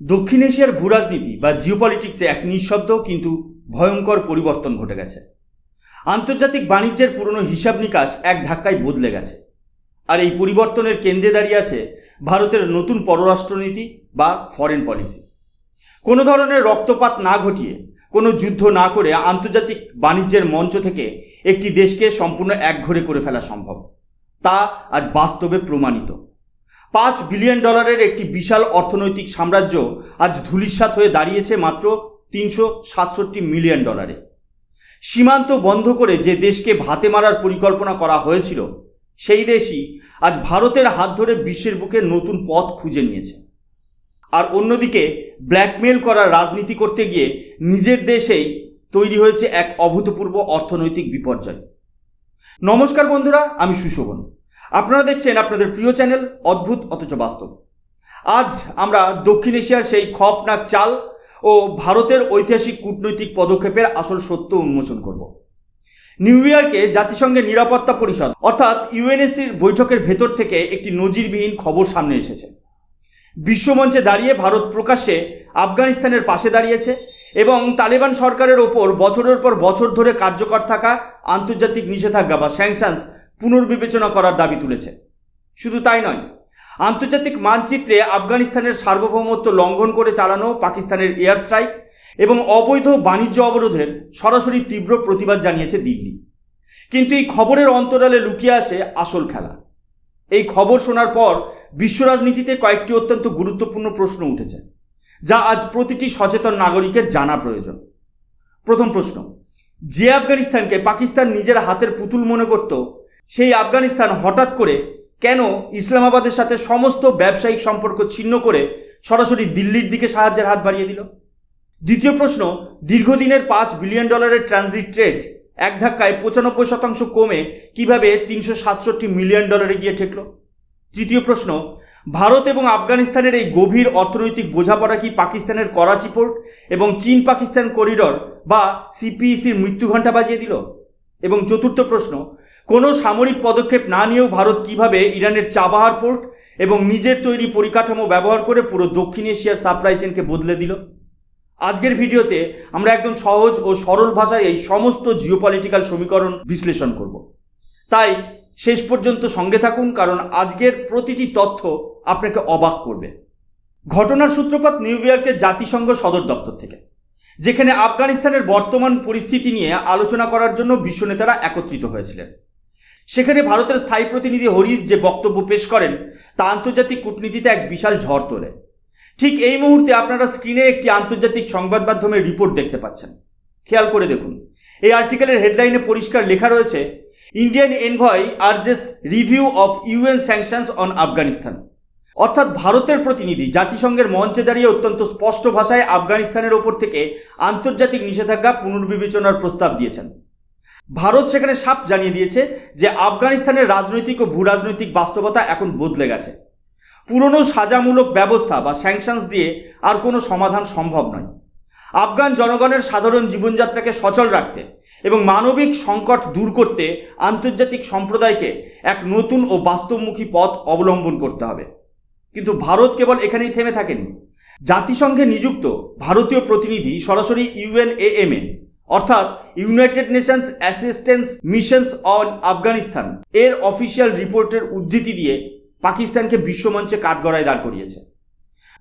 দক্ষিণ এশিয়ার ভূরাজনীতি বা জিওপলিটিক্সে এক নিঃশব্দ কিন্তু ভয়ঙ্কর পরিবর্তন ঘটে গেছে। আন্তর্জাতিক বাণিজ্যের পুরনো হিসাব নিকাশ এক ধাক্কায় বদলে গেছে। আর এই পরিবর্তনের কেন্দ্রে দাঁড়িয়ে আছে ভারতের নতুন পররাষ্ট্রনীতি বা ফরেন পলিসি। কোনো ধরনের রক্তপাত না ঘটিয়ে, কোনো যুদ্ধ না করে আন্তর্জাতিক বাণিজ্যের মঞ্চ থেকে একটি দেশকে সম্পূর্ণ একঘরে করে ফেলা সম্ভব। তা আজ বাস্তবে প্রমাণিত। $5 বিলিয়ন একটি বিশাল অর্থনৈতিক সাম্রাজ্য আজ ধূলিসাৎ হয়ে দাঁড়িয়েছে মাত্র $367 মিলিয়ন। সীমান্ত বন্ধ করে যে দেশকে ভাতে মারার পরিকল্পনা করা হয়েছিল, সেই দেশই আজ ভারতের হাত ধরে বিশ্বের বুকে নতুন পথ খুঁজে নিয়েছে। আর অন্যদিকে ব্ল্যাকমেল করার রাজনীতি করতে গিয়ে নিজের দেশেই তৈরি হয়েছে এক অভূতপূর্ব অর্থনৈতিক বিপর্যয়। নমস্কার বন্ধুরা, আমি সুশোভন। আপনারা দেখছেন আপনাদের প্রিয় চ্যানেল অদ্ভুত অথচ বাস্তব। আজ আমরা দক্ষিণ এশিয়ার সেই খফনাক চাল ও ভারতের ঐতিহাসিক কূটনৈতিক পদক্ষেপের আসল সত্য উন্মোচন করব। নিউ ইয়র্কে জাতিসংঘের নিরাপত্তা পরিষদ অর্থাৎ ইউএনএসসির বৈঠকের ভেতর থেকে একটি নজিরবিহীন খবর সামনে এসেছে। বিশ্বমঞ্চে দাঁড়িয়ে ভারত প্রকাশ্যে আফগানিস্তানের পাশে দাঁড়িয়েছে এবং তালেবান সরকারের ওপর বছরের পর বছর ধরে কার্যকর থাকা আন্তর্জাতিক নিষেধাজ্ঞা বা স্যাংশনস পুনর্বিবেচনা করার দাবি তুলেছে। শুধু তাই নয়, আন্তর্জাতিক মানচিত্রে আফগানিস্তানের সার্বভৌমত্ব লঙ্ঘন করে চালানো পাকিস্তানের এয়ার স্ট্রাইক এবং অবৈধ বাণিজ্য অবরোধের সরাসরি তীব্র প্রতিবাদ জানিয়েছে দিল্লি। কিন্তু এই খবরের অন্তরালে লুকিয়ে আছে আসল খেলা। এই খবর শোনার পর বিশ্ব রাজনীতিতে কয়েকটি অত্যন্ত গুরুত্বপূর্ণ প্রশ্ন উঠেছে, যা আজ প্রতিটি সচেতন নাগরিকের জানা প্রয়োজন। প্রথম প্রশ্ন, যে আফগানিস্তানকে পাকিস্তান নিজের হাতের পুতুল মনে করত, সেই আফগানিস্তান হঠাৎ করে কেন ইসলামাবাদের সাথে সমস্ত ব্যবসায়িক সম্পর্ক ছিন্ন করে সরাসরি দিল্লির দিকে সাহায্যের হাত বাড়িয়ে দিল? দ্বিতীয় প্রশ্ন, দীর্ঘদিনের $5 বিলিয়ন ট্রানজিট ট্রেড এক ধাক্কায় 95% কমে কিভাবে $367 মিলিয়ন গিয়ে ঠেকল? তৃতীয় প্রশ্ন, ভারত এবং আফগানিস্তানের এই গভীর অর্থনৈতিক বোঝাপড়া কি পাকিস্তানের করাচি পোর্ট এবং চীন পাকিস্তান করিডর বা সিপিইসির মৃত্যুঘণ্টা বাজিয়ে দিল? এবং চতুর্থ প্রশ্ন, কোনো সামরিক পদক্ষেপ না নিয়েও ভারত কিভাবে ইরানের চাবাহার পোর্ট এবং নিজের তৈরি পরিকাঠামো ব্যবহার করে পুরো দক্ষিণ এশিয়ার সাপ্লাই চেনকে বদলে দিল? আজকের ভিডিওতে আমরা একদম সহজ ও সরল ভাষায় এই সমস্ত জিওপলিটিক্যাল সমীকরণ বিশ্লেষণ করব। তাই শেষ পর্যন্ত সঙ্গে থাকুন, কারণ আজকের প্রতিটি তথ্য আপনাকে অবাক করবে। ঘটনার সূত্রপাত নিউ ইয়র্কের জাতিসংঘ সদর দপ্তর থেকে, যেখানে আফগানিস্তানের বর্তমান পরিস্থিতি নিয়ে আলোচনা করার জন্য বিশ্ব নেতারা একত্রিত হয়েছিলেন। সেখানে ভারতের স্থায়ী প্রতিনিধি হরিশ যে বক্তব্য পেশ করেন, তা আন্তর্জাতিক কূটনীতিতে এক বিশাল ঝড় তোলে। ঠিক এই মুহূর্তে আপনারা স্ক্রিনে একটি আন্তর্জাতিক সংবাদ মাধ্যমের রিপোর্ট দেখতে পাচ্ছেন। খেয়াল করে দেখুন, এই আর্টিকেলের হেডলাইনে পরিষ্কার লেখা রয়েছে, Indian envoy urges review of UN sanctions on Afghanistan. অর্থাৎ ভারতের প্রতিনিধি জাতিসংঘের মঞ্চে দাঁড়িয়ে অত্যন্ত স্পষ্ট ভাষায় আফগানিস্তানের ওপর থেকে আন্তর্জাতিক নিষেধাজ্ঞা পুনর্বিবেচনার প্রস্তাব দিয়েছেন। ভারত সেখানে সাফ জানিয়ে দিয়েছে যে আফগানিস্তানের রাজনৈতিক ও ভূরাজনৈতিক বাস্তবতা এখন বদলে গেছে। পুরনো সাজামূলক ব্যবস্থা বা স্যাংশনস দিয়ে আর কোনো সমাধান সম্ভব নয়। আফগান জনগণের সাধারণ জীবনযাত্রাকে সচল রাখতে এবং মানবিক সংকট দূর করতে আন্তর্জাতিক সম্প্রদায়কে এক নতুন ও বাস্তবমুখী পথ অবলম্বন করতে হবে। কিন্তু ভারত কেবল এখানেই থেমে থাকেনি। জাতিসংঘে নিযুক্ত ভারতীয় প্রতিনিধি সরাসরি ইউএনএএমএ অর্থাৎ United Nations assistance missions on Afghanistan এর অফিসিয়াল রিপোর্টের উদ্ধৃতি দিয়ে পাকিস্তানকে বিশ্বমঞ্চে কাঠগড়ায় দাঁড় করিয়েছে।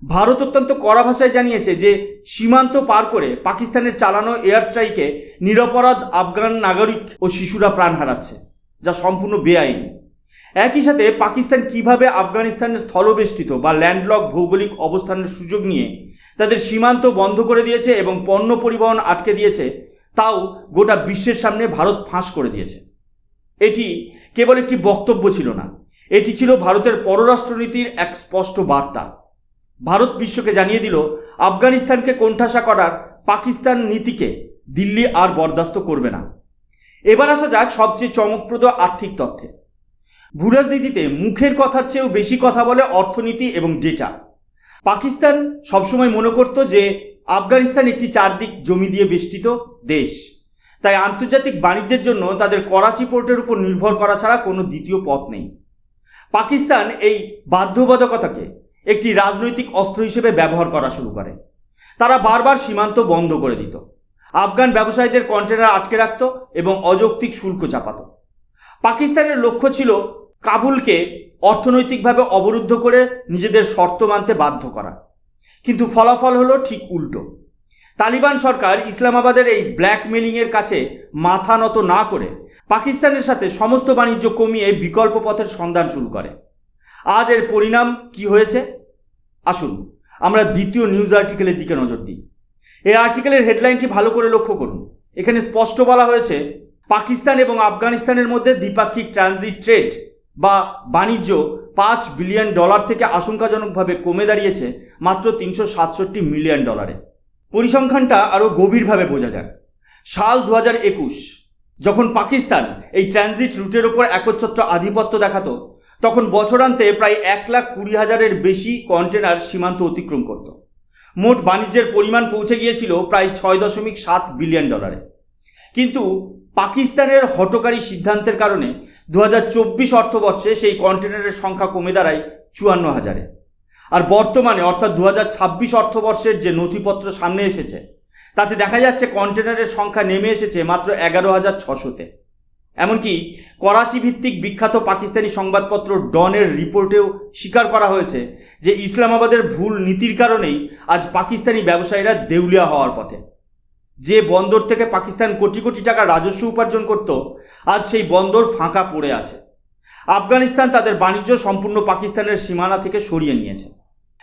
ভারত অত্যন্ত কড়া ভাষায় জানিয়েছে যে সীমান্ত পার করে পাকিস্তানের চালানো এয়ার স্ট্রাইকে নিরপরাধ আফগান নাগরিক ও শিশুরা প্রাণ হারাচ্ছে, যা সম্পূর্ণ বেআইনি। একই সাথে পাকিস্তান কিভাবে আফগানিস্তানের স্থলবেষ্টিত বা ল্যান্ডলক ভৌগোলিক অবস্থানের সুযোগ নিয়ে তাদের সীমান্ত বন্ধ করে দিয়েছে এবং পণ্য পরিবহন আটকে দিয়েছে, তাও গোটা বিশ্বের সামনে ভারত ফাঁস করে দিয়েছে। এটি কেবল একটি বক্তব্য ছিল না, এটি ছিল ভারতের পররাষ্ট্রনীতির এক স্পষ্ট বার্তা। ভারত বিশ্বকে জানিয়ে দিল, আফগানিস্তানকে কোণঠাসা করার পাকিস্তান নীতিকে দিল্লি আর বরদাস্ত করবে না। এবার আসা যাক সবচেয়ে চমকপ্রদ আর্থিক তথ্যে। ভূরাজনীতিতে মুখের কথার চেয়েও বেশি কথা বলে অর্থনীতি এবং ডেটা। পাকিস্তান সবসময় মনে করত যে আফগানিস্তান একটি চারদিক জমি দিয়ে বেষ্টিত দেশ, তাই আন্তর্জাতিক বাণিজ্যের জন্য তাদের করাচি পোর্টের উপর নির্ভর করা ছাড়া কোনো দ্বিতীয় পথ নেই। পাকিস্তান এই বাধ্যবাধকতাকে একটি রাজনৈতিক অস্ত্র হিসেবে ব্যবহার করা শুরু করে। তারা বারবার সীমান্ত বন্ধ করে দিত, আফগান ব্যবসায়ীদের কন্টেনার আটকে রাখত এবং অযৌক্তিক শুল্ক চাপাত। পাকিস্তানের লক্ষ্য ছিল কাবুলকে অর্থনৈতিকভাবে অবরুদ্ধ করে নিজেদের শর্ত মানতে বাধ্য করা, কিন্তু ফলাফল হলো ঠিক উল্টো। তালিবান সরকার ইসলামাবাদের এই ব্ল্যাকমেলিংয়ের কাছে মাথা নত না করে পাকিস্তানের সাথে সমস্ত বাণিজ্য কমিয়ে বিকল্প পথের সন্ধান শুরু করে। আজ এর পরিণাম কি হয়েছে আসুন আমরা দ্বিতীয় নিউজ আর্টিকেলের দিকে নজর দিই। এই আর্টিকেলের হেডলাইনটি ভালো করে লক্ষ্য করুন। এখানে স্পষ্ট বলা হয়েছে, পাকিস্তান এবং আফগানিস্তানের মধ্যে দ্বিপাক্ষিক ট্রানজিট ট্রেড বা বাণিজ্য $5 বিলিয়ন থেকে আশঙ্কাজনকভাবে কমে দাঁড়িয়েছে মাত্র $367 মিলিয়ন। পরিসংখ্যানটা আরও গভীরভাবে বোঝা যাক। সাল 2021 যখন পাকিস্তান এই ট্রানজিট রুটের ওপর একচ্ছত্র আধিপত্য দেখাতো, তখন বছরান্তে প্রায় 1,20,000-এর বেশি কন্টেনার সীমান্ত অতিক্রম করত। মোট বাণিজ্যের পরিমাণ পৌঁছে গিয়েছিল প্রায় $6.7 বিলিয়ন। কিন্তু পাকিস্তানের হঠকারী সিদ্ধান্তের কারণে 2024 অর্থবর্ষে সেই কন্টেনারের সংখ্যা কমে দাঁড়ায় 54,000-এ। আর বর্তমানে অর্থাৎ 2026 অর্থবর্ষের যে নথিপত্র সামনে এসেছে তাতে দেখা যাচ্ছে কন্টেনারের সংখ্যা নেমে এসেছে মাত্র 11,600-তে। এমনকি করাচি ভিত্তিক বিখ্যাত পাকিস্তানি সংবাদপত্র ডনের রিপোর্টেও স্বীকার করা হয়েছে যে ইসলামাবাদের ভুল নীতির কারণেই আজ পাকিস্তানি ব্যবসায়ীরা দেউলিয়া হওয়ার পথে। যে বন্দর থেকে পাকিস্তান কোটি কোটি টাকা রাজস্ব উপার্জন করত, আজ সেই বন্দর ফাঁকা পড়ে আছে। আফগানিস্তান তাদের বাণিজ্য সম্পূর্ণ পাকিস্তানের সীমানা থেকে সরিয়ে নিয়েছে।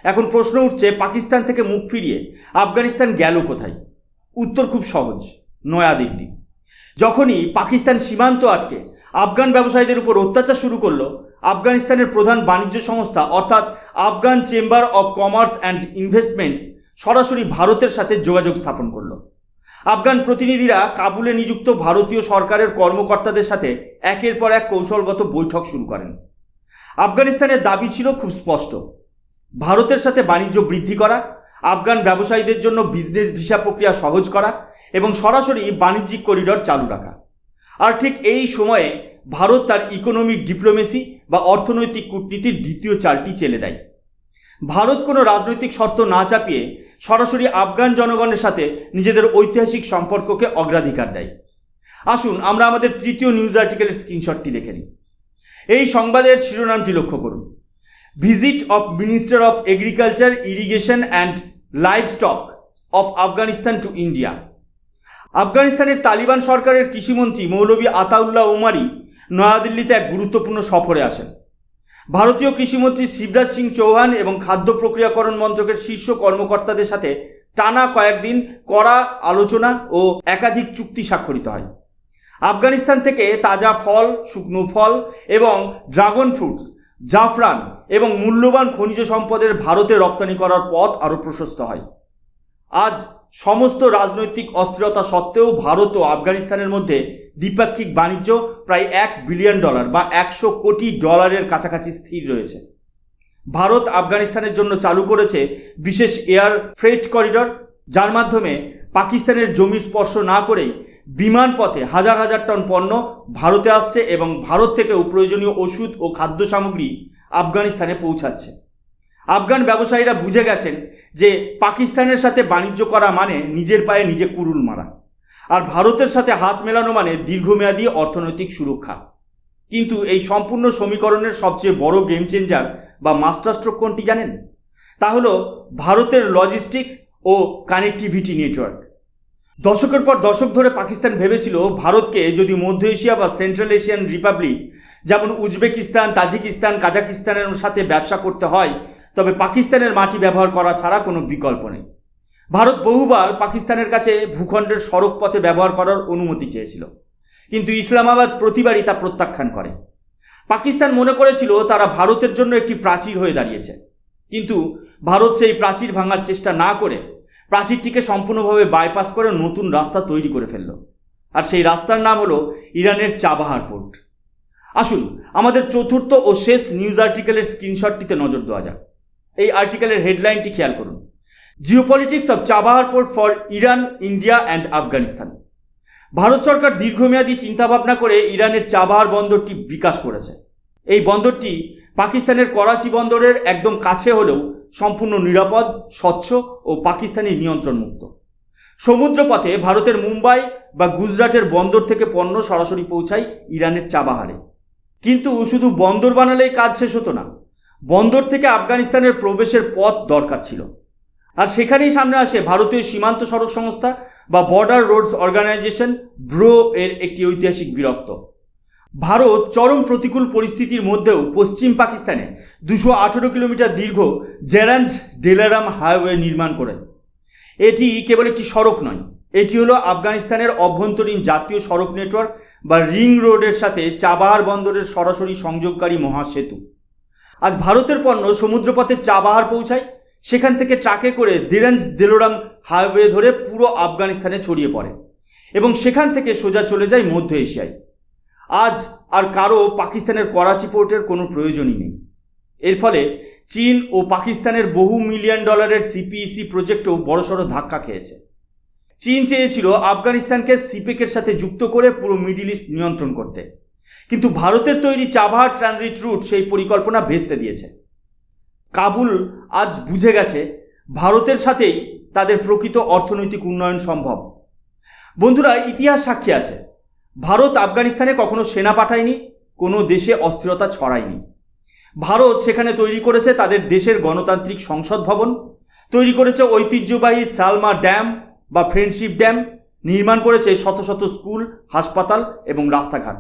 এখন প্রশ্ন উঠছে, পাকিস্তান থেকে মুখ ফিরিয়ে আফগানিস্তান গেল কোথায়? উত্তর খুব সহজ, নয়াদিল্লি। যখনই পাকিস্তান সীমান্ত আটকে আফগান ব্যবসায়ীদের উপর অত্যাচার শুরু করলো, আফগানিস্তানের প্রধান বাণিজ্য সংস্থা অর্থাৎ Afghan chamber of commerce and investments সরাসরি ভারতের সাথে যোগাযোগ স্থাপন করলো। আফগান প্রতিনিধিরা কাবুলে নিযুক্ত ভারতীয় সরকারের কর্মকর্তাদের সাথে একের পর এক কৌশলগত বৈঠক শুরু করেন। আফগানিস্তানের দাবি ছিল খুব স্পষ্ট, ভারতের সাথে বাণিজ্য বৃদ্ধি করা, আফগান ব্যবসায়ীদের জন্য বিজনেস ভিসা প্রক্রিয়া সহজ করা এবং সরাসরি বাণিজ্যিক করিডর চালু রাখা। আর ঠিক এই সময়ে ভারত তার ইকোনমিক ডিপ্লোমেসি বা অর্থনৈতিক কূটনীতির দ্বিতীয় চালটি চেলে দেয়। ভারত কোনো রাজনৈতিক শর্ত না চাপিয়ে সরাসরি আফগান জনগণের সাথে নিজেদের ঐতিহাসিক সম্পর্ককে অগ্রাধিকার দেয়। আসুন আমরা আমাদের তৃতীয় নিউজ আর্টিকেলের স্ক্রিনশটটি দেখে নিই। এই সংবাদের শিরোনামটি লক্ষ্য করুন, visit of minister of agriculture, irrigation and livestock of Afghanistan to India. আফগানিস্তানের তালিবান সরকারের কৃষিমন্ত্রী মৌলভী আতাউল্লাহ ওমারি নয়াদিল্লিতে এক গুরুত্বপূর্ণ সফরে আসেন। ভারতীয় কৃষিমন্ত্রী শিবরাজ সিং চৌহান এবং খাদ্য প্রক্রিয়াকরণ মন্ত্রকের শীর্ষ কর্মকর্তাদের সাথে টানা কয়েকদিন কড়া আলোচনা ও একাধিক চুক্তি স্বাক্ষরিত হয়। আফগানিস্তান থেকে তাজা ফল, শুকনো ফল এবং ড্রাগন ফ্রুটস, জাফরান এবং মূল্যবান খনিজ সম্পদের ভারতে রপ্তানি করার পথ আরও প্রশস্ত হয়। আজ সমস্ত রাজনৈতিক অস্থিরতা সত্ত্বেও ভারত ও আফগানিস্তানের মধ্যে দ্বিপাক্ষিক বাণিজ্য প্রায় $1 বিলিয়ন বা $100 কোটি কাছাকাছি স্থির রয়েছে। ভারত আফগানিস্তানের জন্য চালু করেছে বিশেষ এয়ার ফ্রেট করিডর, যার মাধ্যমে পাকিস্তানের জমি স্পর্শ না করেই বিমান পথে হাজার হাজার টন পণ্য ভারতে আসছে এবং ভারত থেকেও প্রয়োজনীয় ওষুধ ও খাদ্য সামগ্রী আফগানিস্তানে পৌঁছাচ্ছে। আফগান ব্যবসায়ীরা বুঝে গেছেন যে পাকিস্তানের সাথে বাণিজ্য করা মানে নিজের পায়ে নিজে কুড়ুল মারা, আর ভারতের সাথে হাত মেলানো মানে দীর্ঘমেয়াদী অর্থনৈতিক সুরক্ষা। কিন্তু এই সম্পূর্ণ সমীকরণের সবচেয়ে বড় গেম চেঞ্জার বা মাস্টার স্ট্রোক কোনটি জানেন? তা হলো ভারতের লজিস্টিক্স ও কানেক্টিভিটি নেটওয়ার্ক। দশকের পর দশক ধরে পাকিস্তান ভেবেছিল ভারতকে যদি মধ্য এশিয়া বা সেন্ট্রাল এশিয়ান রিপাবলিক যেমন উজবেকিস্তান, তাজিকিস্তান, কাজাকিস্তানের সাথে ব্যবসা করতে হয়, তবে পাকিস্তানের মাটি ব্যবহার করা ছাড়া কোনো বিকল্প নেই। ভারত বহুবার পাকিস্তানের কাছে ভূখণ্ডের সড়ক পথে ব্যবহার করার অনুমতি চেয়েছিল, কিন্তু ইসলামাবাদ প্রতিবারই তা প্রত্যাখ্যান করে। পাকিস্তান মনে করেছিল তারা ভারতের জন্য একটি প্রাচীর হয়ে দাঁড়িয়েছে, কিন্তু ভারত সেই প্রাচীর ভাঙার চেষ্টা না করে প্রাচীরটিকে সম্পূর্ণভাবে বাইপাস করে নতুন রাস্তা তৈরি করে ফেলল। আর সেই রাস্তার নাম হলো ইরানের চাবাহার পোর্ট। আসুন আমাদের চতুর্থ ও শেষ নিউজ আর্টিকেলের স্ক্রিনশটটিতে নজর দেওয়া যাক। এই আর্টিকেলের হেডলাইনটি খেয়াল করুন, geopolitics of Chabahar port for Iran, India and Afghanistan. Bharat সরকার দীর্ঘমেয়াদী চিন্তাভাবনা করে ইরানের চাবাহার বন্দরটি বিকাশ করেছে। এই বন্দরটি পাকিস্তানের করাচি বন্দরের একদম কাছে হলেও সম্পূর্ণ নিরাপদ, স্বচ্ছ ও পাকিস্তানি নিয়ন্ত্রণমুক্ত। সমুদ্রপথে ভারতের মুম্বাই বা গুজরাটের বন্দর থেকে পণ্য সরাসরি পৌঁছায় ইরানের চাবাহারে। কিন্তু শুধু বন্দর বানালেই কাজ শেষ হতো না, বন্দর থেকে আফগানিস্তানের প্রবেশের পথ দরকার ছিল। আর সেখানেই সামনে আসে ভারতীয় সীমান্ত সড়ক সংস্থা বা বর্ডার রোডস অর্গানাইজেশন ব্রো এর একটি ঐতিহাসিক বীরত্ব। ভারত চরম প্রতিকূল পরিস্থিতির মধ্যেও পশ্চিম পাকিস্তানে 218 কিলোমিটার দীর্ঘ জেরাঞ্জ ডেলারাম হাইওয়ে নির্মাণ করে। এটি কেবল একটি সড়ক নয়, এটি হলো আফগানিস্তানের অভ্যন্তরীণ জাতীয় সড়ক নেটওয়ার্ক বা রিং রোডের সাথে চাবাহার বন্দরের সরাসরি সংযোগকারী মহাসেতু। আজ ভারতের পণ্য সমুদ্রপথে চাবাহার পৌঁছায়, সেখান থেকে ট্রাকে করে দিরেঞ্জ দেলোরাম হাইওয়ে ধরে পুরো আফগানিস্তানে ছড়িয়ে পড়ে এবং সেখান থেকে সোজা চলে যায় মধ্য এশিয়ায়। আজ আর কারো পাকিস্তানের করাচি পোর্টের কোনো প্রয়োজনই নেই। এর ফলে চীন ও পাকিস্তানের বহু মিলিয়ন ডলারের সিপিইসি প্রজেক্টও বড়সড় ধাক্কা খেয়েছে। চীন চেয়েছিল আফগানিস্তানকে সিপেকের সাথে যুক্ত করে পুরো মিডল ইস্ট নিয়ন্ত্রণ করতে, কিন্তু ভারতের তৈরি চাবাহার ট্রানজিট রুট সেই পরিকল্পনা ভেস্তে দিয়েছে। কাবুল আজ বুঝে গেছে ভারতের সাথেই তাদের প্রকৃত অর্থনৈতিক উন্নয়ন সম্ভব। বন্ধুরা, ইতিহাস সাক্ষী আছে, ভারত আফগানিস্তানে কখনো সেনা পাঠায়নি, কোনো দেশে অস্থিরতা ছড়ায়নি। ভারত সেখানে তৈরি করেছে তাদের দেশের গণতান্ত্রিক সংসদ ভবন, তৈরি করেছে ঐতিহ্যবাহী সালমা ড্যাম বা ফ্রেন্ডশিপ ড্যাম, নির্মাণ করেছে শত শত স্কুল, হাসপাতাল এবং রাস্তাঘাট।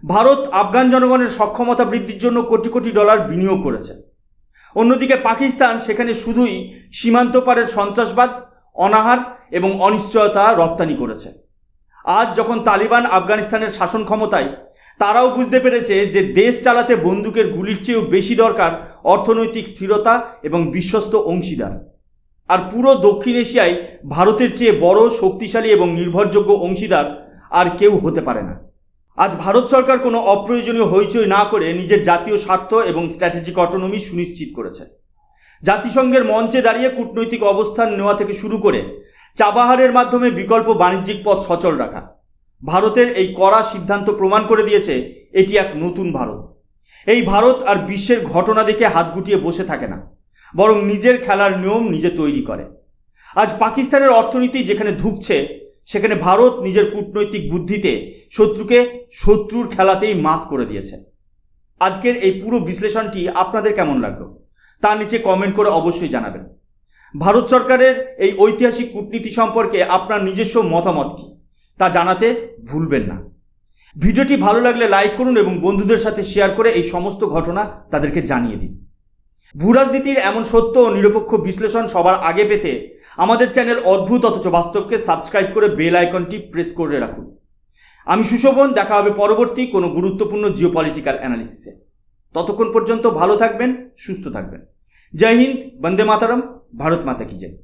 ভারত আফগান জনগণের সক্ষমতা বৃদ্ধির জন্য কোটি কোটি ডলার বিনিয়োগ করেছে। অন্যদিকে পাকিস্তান সেখানে শুধুই সীমান্ত পারের সন্ত্রাসবাদ, অনাহার এবং অনিশ্চয়তা রপ্তানি করেছে। আজ যখন তালিবান আফগানিস্তানের শাসন ক্ষমতায়, তারাও বুঝতে পেরেছে যে দেশ চালাতে বন্দুকের গুলির চেয়েও বেশি দরকার অর্থনৈতিক স্থিরতা এবং বিশ্বস্ত অংশীদার। আর পুরো দক্ষিণ এশিয়ায় ভারতের চেয়ে বড়, শক্তিশালী এবং নির্ভরযোগ্য অংশীদার আর কেউ হতে পারে না। আজ ভারত সরকার কোনো অপ্রয়োজনীয় হইচই না করে নিজের জাতীয় স্বার্থ এবং স্ট্র্যাটেজিক অটোনমি সুনিশ্চিত করেছে। জাতিসংঘের মঞ্চে দাঁড়িয়ে কূটনৈতিক অবস্থান নেওয়া থেকে শুরু করে চাবাহারের মাধ্যমে বিকল্প বাণিজ্যিক পথ সচল রাখা, ভারতের এই কড়া সিদ্ধান্ত প্রমাণ করে দিয়েছে এটি এক নতুন ভারত। এই ভারত আর বিশ্বের ঘটনা দেখে হাত গুটিয়ে বসে থাকে না, বরং নিজের খেলার নিয়ম নিজে তৈরি করে। আজ পাকিস্তানের অর্থনীতি যেখানে ধুঁকছে, সেখানে ভারত নিজের কূটনৈতিক বুদ্ধিতে শত্রুকে শত্রুর খেলাতেই মাত করে দিয়েছে। আজকের এই পুরো বিশ্লেষণটি আপনাদের কেমন লাগলো তার নিচে কমেন্ট করে অবশ্যই জানাবেন। ভারত সরকারের এই ঐতিহাসিক কূটনীতি সম্পর্কে আপনার নিজস্ব মতামত কী তা জানাতে ভুলবেন না। ভিডিওটি ভালো লাগলে লাইক করুন এবং বন্ধুদের সাথে শেয়ার করে এই সমস্ত ঘটনা তাদেরকে জানিয়ে দিন। ভূরাজনীতির এমন সত্য ও নিরপেক্ষ বিশ্লেষণ সবার আগে পেতে আমাদের চ্যানেল অদ্ভুত অথচ বাস্তবকে সাবস্ক্রাইব করে বেল আইকনটি প্রেস করে রাখুন। আমি সুশোভন, দেখা হবে পরবর্তী কোনো গুরুত্বপূর্ণ জিওপলিটিক্যাল অ্যানালিসিসে। ততক্ষণ পর্যন্ত ভালো থাকবেন, সুস্থ থাকবেন। জয় হিন্দ, বন্দে মাতরম, ভারত মাতা কি জয়।